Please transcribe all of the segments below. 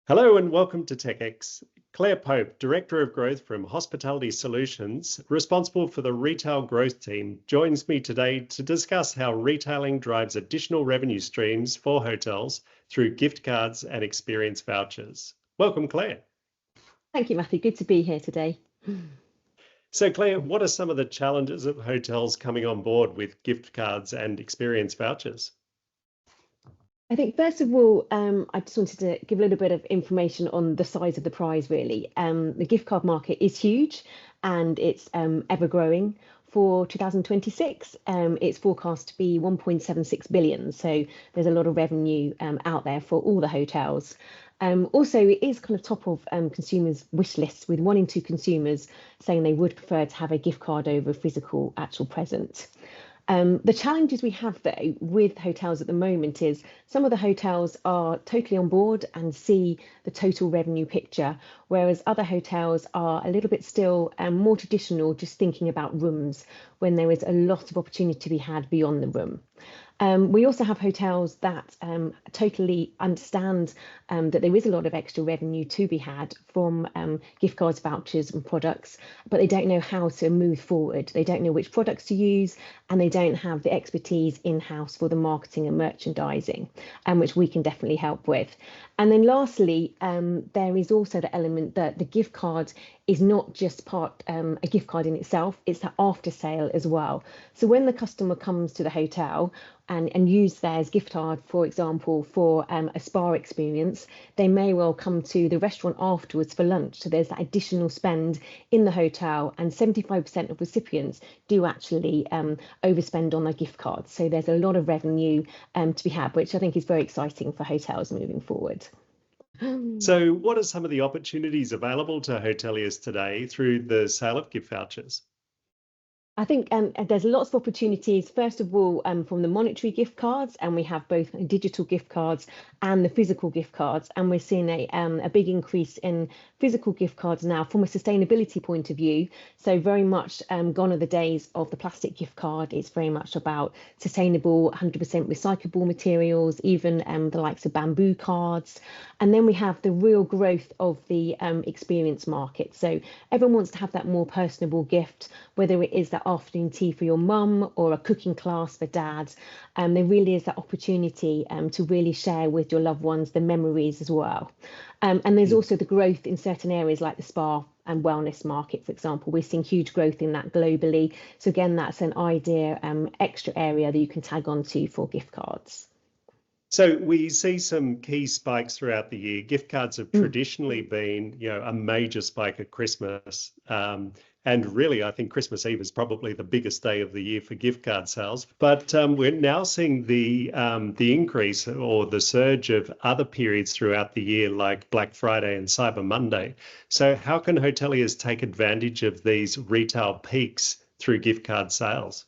Hello and welcome to TechX. Claire Pope, Director of Growth from Hospitality Solutions, responsible for the retail growth team, joins me today to discuss how retailing drives additional revenue streams for hotels through gift cards and experience vouchers. Welcome, Claire. Thank you, Matthew. Good to be here today. So, Claire, what are some of the challenges of hotels coming on board with gift cards and experience vouchers? I think first of all, I just wanted to give a little bit of information on the size of the prize, really. The gift card market is huge and it's ever growing. For 2026, it's forecast to be 1.76 billion. So there's a lot of revenue out there for all the hotels. Also, it is kind of top of consumers' wish lists, with 1 in 2 consumers saying they would prefer to have a gift card over a physical actual present. The challenges we have, though, with hotels at the moment is some of the hotels are totally on board and see the total revenue picture, whereas other hotels are a little bit still more traditional, just thinking about rooms when there is a lot of opportunity to be had beyond the room. We also have hotels that totally understand that there is a lot of extra revenue to be had from gift cards, vouchers, and products, but they don't know how to move forward. They don't know which products to use, and they don't have the expertise in-house for the marketing and merchandising, which we can definitely help with. And then lastly, there is also the element that the gift card is not just a gift card in itself, it's that after sale as well. So when the customer comes to the hotel and use theirs gift card, for example, for a spa experience, they may well come to the restaurant afterwards for lunch. So there's that additional spend in the hotel, and 75% of recipients do actually overspend on their gift cards. So there's a lot of revenue to be had, which I think is very exciting for hotels moving forward. So what are some of the opportunities available to hoteliers today through the sale of gift vouchers? I think there's lots of opportunities, first of all, from the monetary gift cards, and we have both digital gift cards and the physical gift cards. And we're seeing a big increase in physical gift cards now from a sustainability point of view. So very much gone are the days of the plastic gift card. It's very much about sustainable, 100% recyclable materials, even the likes of bamboo cards. And then we have the real growth of the experience market. So everyone wants to have that more personable gift, whether it is that afternoon tea for your mum or a cooking class for dad. There really is that opportunity to really share with your loved ones the memories as well. And there's also the growth in certain areas like the spa and wellness market, for example. We're seeing huge growth in that globally. So again, that's an idea, extra area that you can tag onto for gift cards. So we see some key spikes throughout the year. Gift cards have traditionally been, a major spike at Christmas. And really, I think Christmas Eve is probably the biggest day of the year for gift card sales. But we're now seeing the increase or the surge of other periods throughout the year, like Black Friday and Cyber Monday. So how can hoteliers take advantage of these retail peaks through gift card sales?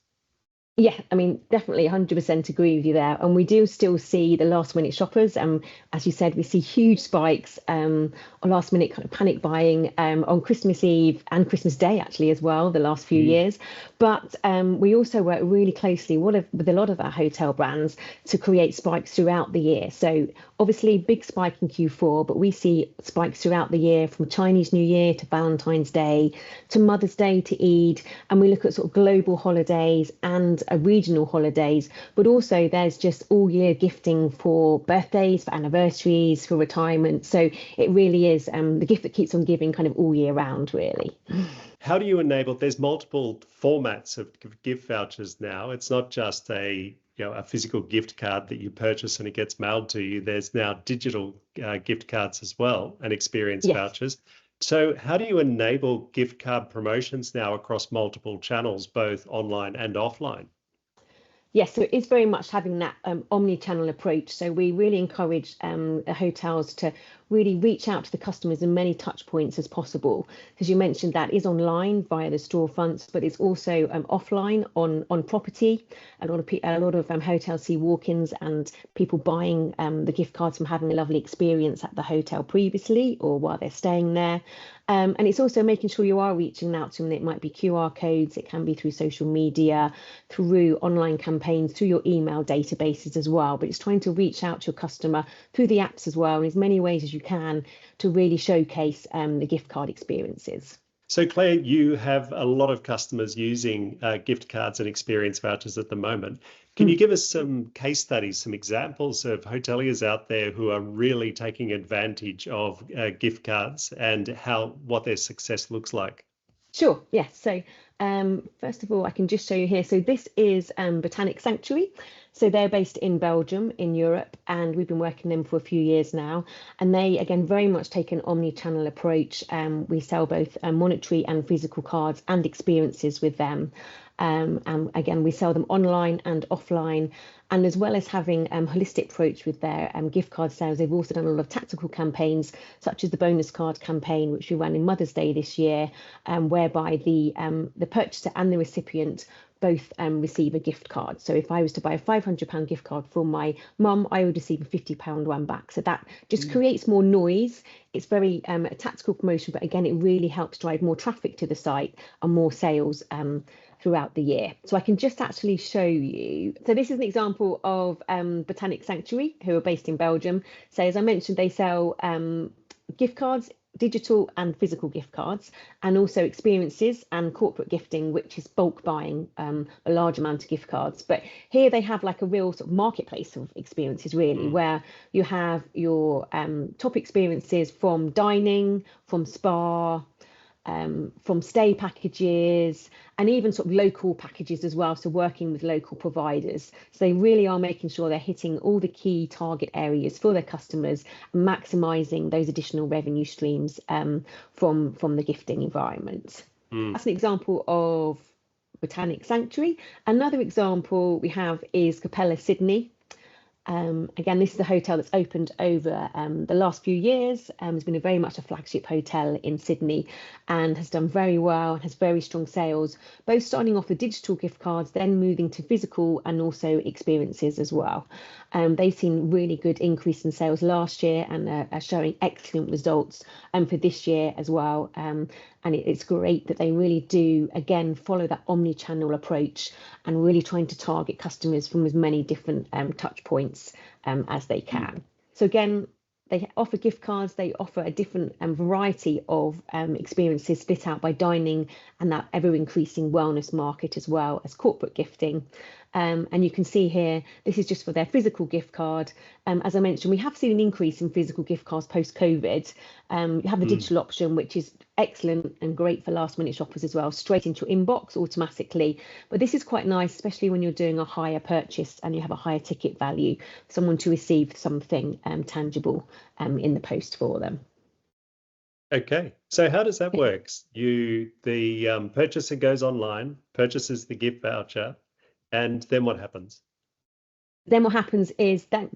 Yeah, I mean, definitely 100% agree with you there. And we do still see the last minute shoppers. As you said, we see huge spikes on last minute kind of panic buying on Christmas Eve and Christmas Day, actually, as well, the last few years. But we also work really closely with a lot of our hotel brands to create spikes throughout the year. So obviously, big spike in Q4, but we see spikes throughout the year, from Chinese New Year to Valentine's Day to Mother's Day to Eid. And we look at sort of global holidays and regional holidays, but also there's just all year gifting for birthdays, for anniversaries, for retirement. So it really is the gift that keeps on giving kind of all year round, really. How do you enable, there's multiple formats of gift vouchers now. It's not just a physical gift card that you purchase and it gets mailed to you. There's now digital gift cards as well, and experience vouchers. So how do you enable gift card promotions now across multiple channels, both online and offline? Yes, so it's very much having that omni-channel approach. So we really encourage the hotels to really reach out to the customers in many touch points as possible. Because you mentioned that is online via the storefronts, but it's also offline on property. A lot of hotels see walk-ins and people buying the gift cards from having a lovely experience at the hotel previously or while they're staying there. And it's also making sure you are reaching out to them. It might be QR codes, it can be through social media, through online campaigns, through your email databases as well. But it's trying to reach out to your customer through the apps as well, in as many ways as you can to really showcase the gift card experiences. So Claire, you have a lot of customers using gift cards and experience vouchers at the moment. Can you give us some case studies, some examples of hoteliers out there who are really taking advantage of gift cards and what their success looks like? Sure, yes. So first of all, I can just show you here. So this is Botanic Sanctuary. So they're based in Belgium, in Europe, and we've been working with them for a few years now. And they, again, very much take an omni-channel approach. We sell both monetary and physical cards and experiences with them. And again, we sell them online and offline. And as well as having a holistic approach with their gift card sales, they've also done a lot of tactical campaigns, such as the bonus card campaign, which we ran in Mother's Day this year, whereby the purchaser and the recipient both receive a gift card. So if I was to buy a £500 gift card for my mum, I would receive a £50 one back. So that just creates more noise. It's very a tactical promotion, but again, it really helps drive more traffic to the site and more sales throughout the year. So I can just actually show you. So this is an example of Botanic Sanctuary, who are based in Belgium. So as I mentioned, they sell gift cards, digital and physical gift cards, and also experiences and corporate gifting, which is bulk buying a large amount of gift cards. But here they have like a real sort of marketplace of experiences, really, where you have your top experiences from dining, from spa, from stay packages, and even sort of local packages as well, so working with local providers. So they really are making sure they're hitting all the key target areas for their customers and maximising those additional revenue streams from the gifting environment. That's an example of Botanic Sanctuary. Another example we have is Capella Sydney. Again, this is a hotel that's opened over the last few years. Has been very much a flagship hotel in Sydney and has done very well and has very strong sales, both starting off with digital gift cards, then moving to physical and also experiences as well. They've seen really good increase in sales last year and are showing excellent results for this year as well. And it's great that they really do, again, follow that omni-channel approach and really trying to target customers from as many different touch points as they can. So again, they offer gift cards, they offer a different variety of experiences split out by dining and that ever-increasing wellness market, as well as corporate gifting. And you can see here, this is just for their physical gift card. As I mentioned, we have seen an increase in physical gift cards post-COVID. You have the digital option, which is excellent and great for last minute shoppers as well, straight into your inbox automatically. But this is quite nice, especially when you're doing a higher purchase and you have a higher ticket value, someone to receive something tangible in the post for them. Okay, so how does that work? The purchaser goes online, purchases the gift voucher, and then what happens? Then what happens is that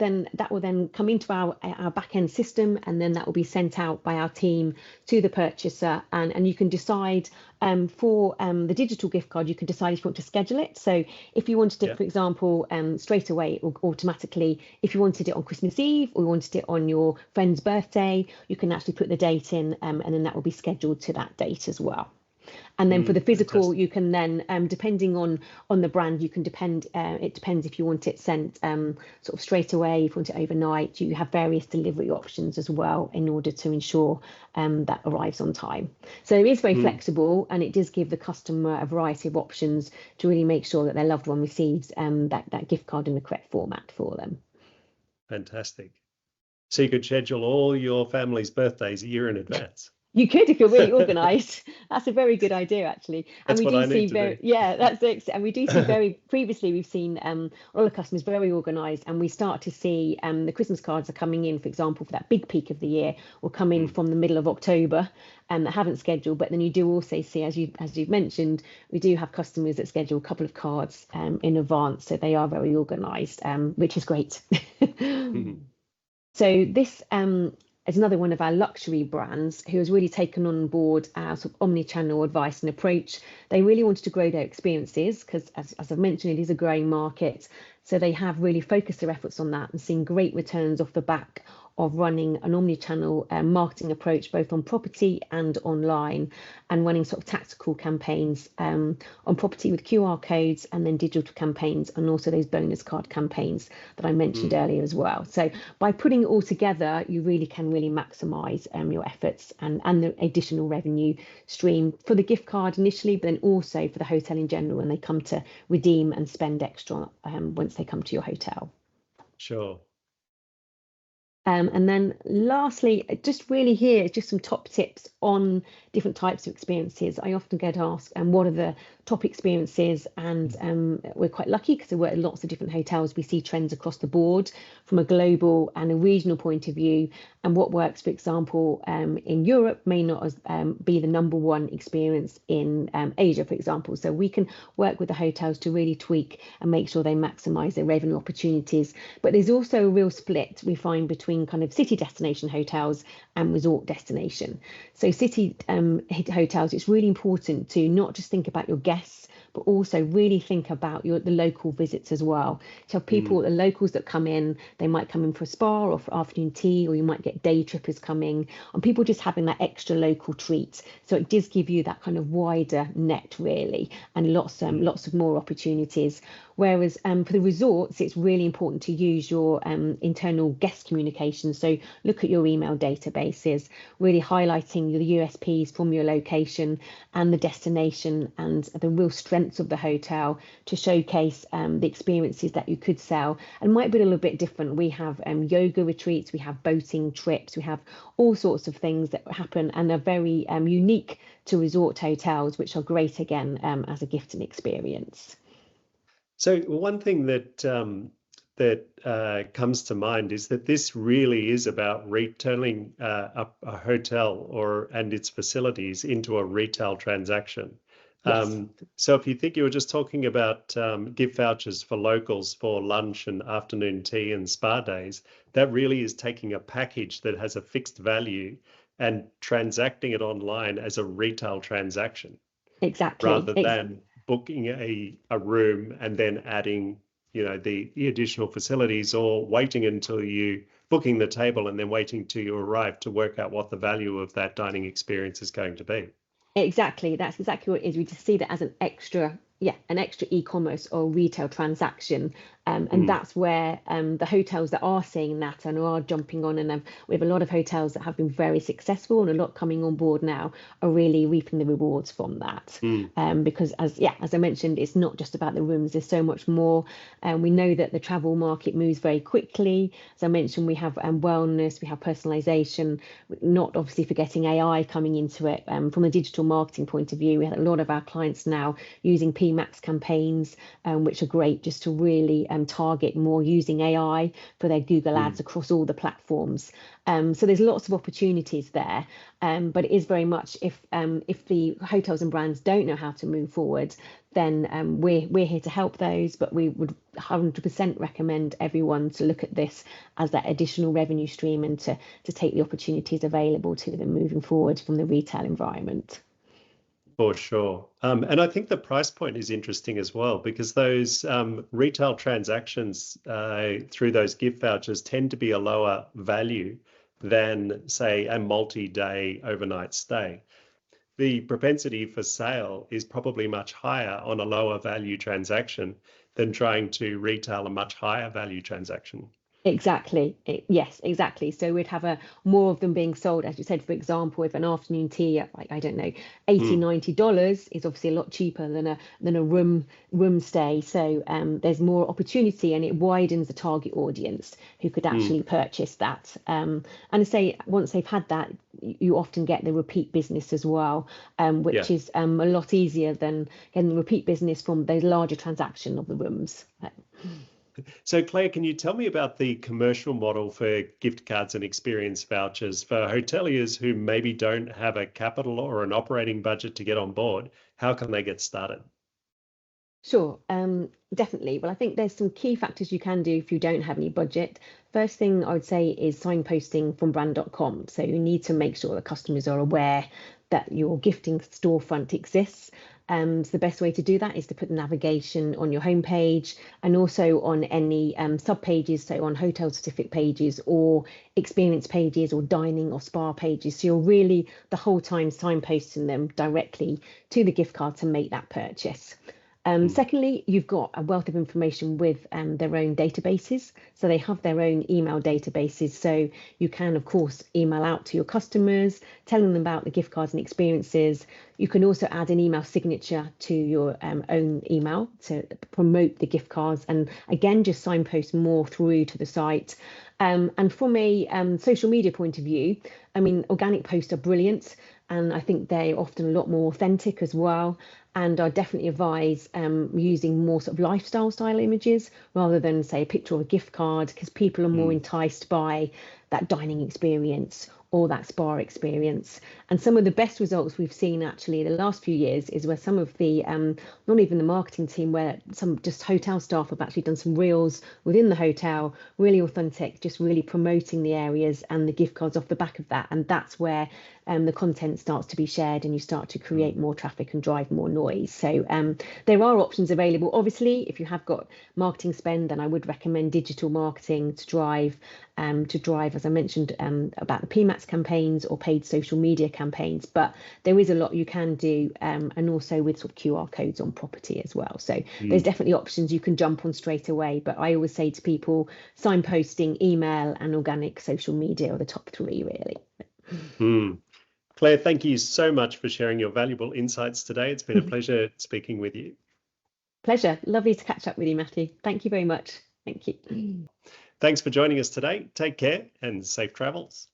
will then come into our back end system, and then that will be sent out by our team to the purchaser. And you can decide for the digital gift card, you can decide if you want to schedule it. So if you wanted it, for example, straight away or automatically, if you wanted it on Christmas Eve or you wanted it on your friend's birthday, you can actually put the date in, and then that will be scheduled to that date as well. And then for the physical, fantastic. You can then, depending on the brand, you can it depends if you want it sent sort of straight away, if you want it overnight. You have various delivery options as well in order to ensure that arrives on time. So it is very flexible, and it does give the customer a variety of options to really make sure that their loved one receives that gift card in the correct format for them. Fantastic. So you could schedule all your family's birthdays a year in advance. You could if you're really organised. That's a very good idea, actually. And that's what I need to do. Yeah, that's it. And we do see previously we've seen all the customers very organised, and we start to see the Christmas cards are coming in, for example, for that big peak of the year, will come in from the middle of October that haven't scheduled. But then you do also see, as you've mentioned, we do have customers that schedule a couple of cards in advance, so they are very organised, which is great. So this is another one of our luxury brands who has really taken on board our sort of omni-channel advice and approach. They really wanted to grow their experiences because, as I've mentioned, it is a growing market. So they have really focused their efforts on that and seen great returns off the back of running an omni-channel marketing approach, both on property and online, and running sort of tactical campaigns on property with QR codes, and then digital campaigns, and also those bonus card campaigns that I mentioned earlier as well. So by putting it all together, you really can maximize your efforts and the additional revenue stream for the gift card initially, but then also for the hotel in general when they come to redeem and spend extra once they come to your hotel. Sure. And then lastly, just really here, just some top tips on different types of experiences. I often get asked, what are the top experiences? And we're quite lucky because we work at lots of different hotels. We see trends across the board from a global and a regional point of view. And what works, for example, in Europe may not be the number one experience in Asia, for example. So we can work with the hotels to really tweak and make sure they maximize their revenue opportunities. But there's also a real split we find between kind of city destination hotels and resort destination. So city hotels, it's really important to not just think about your guests, but also really think about the local visits as well. So people, the locals that come in, they might come in for a spa or for afternoon tea, or you might get day trippers coming, and people just having that extra local treat. So it does give you that kind of wider net really, and lots of more opportunities. Whereas for the resorts, it's really important to use your internal guest communication. So look at your email databases, really highlighting the USPs from your location and the destination and the real strengths of the hotel to showcase the experiences that you could sell. And might be a little bit different. We have yoga retreats, we have boating trips, we have all sorts of things that happen and are very unique to resort hotels, which are great again as a gifting experience. So one thing that comes to mind is that this really is about returning a hotel and its facilities into a retail transaction. Yes. So if you think you were just talking about gift vouchers for locals for lunch and afternoon tea and spa days, that really is taking a package that has a fixed value and transacting it online as a retail transaction. Exactly. Rather than booking a room and then adding, the additional facilities, or waiting until you booking the table and then waiting till you arrive to work out what the value of that dining experience is going to be. Exactly. That's exactly what it is. We just see that as an extra e-commerce or retail transaction. And that's where the hotels that are seeing that and are jumping on, and we have a lot of hotels that have been very successful and a lot coming on board now are really reaping the rewards from that. Because as I mentioned, it's not just about the rooms, there's so much more. We know that the travel market moves very quickly. As I mentioned, we have wellness, we have personalization, not obviously forgetting AI coming into it. From a digital marketing point of view, we have a lot of our clients now using PMAX campaigns, which are great just to really target more using AI for their Google ads across all the platforms. So there's lots of opportunities there, but it is very much if the hotels and brands don't know how to move forward, then we're here to help those. But we would 100% recommend everyone to look at this as that additional revenue stream and to take the opportunities available to them moving forward from the retail environment. For sure. And I think the price point is interesting as well, because those retail transactions through those gift vouchers tend to be a lower value than, say, a multi-day overnight stay. The propensity for sale is probably much higher on a lower value transaction than trying to retail a much higher value transaction. Exactly. Yes, exactly. So we'd have more of them being sold, as you said, for example, if an afternoon tea at, like, I don't know, $80-$90 is obviously a lot cheaper than a room stay. So there's more opportunity, and it widens the target audience who could actually purchase that. And I say once they've had that, you often get the repeat business as well, which is a lot easier than getting the repeat business from those larger transaction of the rooms. So Claire, can you tell me about the commercial model for gift cards and experience vouchers for hoteliers who maybe don't have a capital or an operating budget to get on board? How can they get started? Sure, definitely. Well, I think there's some key factors you can do if you don't have any budget. First thing I would say is signposting from brand.com. So you need to make sure the customers are aware that your gifting storefront exists. So the best way to do that is to put the navigation on your homepage and also on any sub pages, so on hotel specific pages or experience pages or dining or spa pages. So you're really the whole time signposting them directly to the gift card to make that purchase. Secondly, you've got a wealth of information with their own databases. So they have their own email databases. So you can, of course, email out to your customers, telling them about the gift cards and experiences. You can also add an email signature to your own email to promote the gift cards and again, just signpost more through to the site. And from a social media point of view, I mean, organic posts are brilliant. And I think they're often a lot more authentic as well. And I definitely advise using more sort of lifestyle style images rather than, say, a picture of a gift card, because people are more enticed by that dining experience or that spa experience. And some of the best results we've seen actually the last few years is where some of the, not even the marketing team, where some just hotel staff have actually done some reels within the hotel, really authentic, just really promoting the areas and the gift cards off the back of that. And that's where the content starts to be shared and you start to create more traffic and drive more noise. So there are options available. Obviously, if you have got marketing spend, then I would recommend digital marketing to drive, as I mentioned, about the PMAX campaigns or paid social media campaigns. But there is a lot you can do, and also with sort of QR codes on property as well. So there's definitely options you can jump on straight away. But I always say to people, signposting, email, and organic social media are the top three, really. Claire, thank you so much for sharing your valuable insights today. It's been a pleasure speaking with you. Pleasure. Lovely to catch up with you, Matthew. Thank you very much. Thank you. Thanks for joining us today. Take care and safe travels.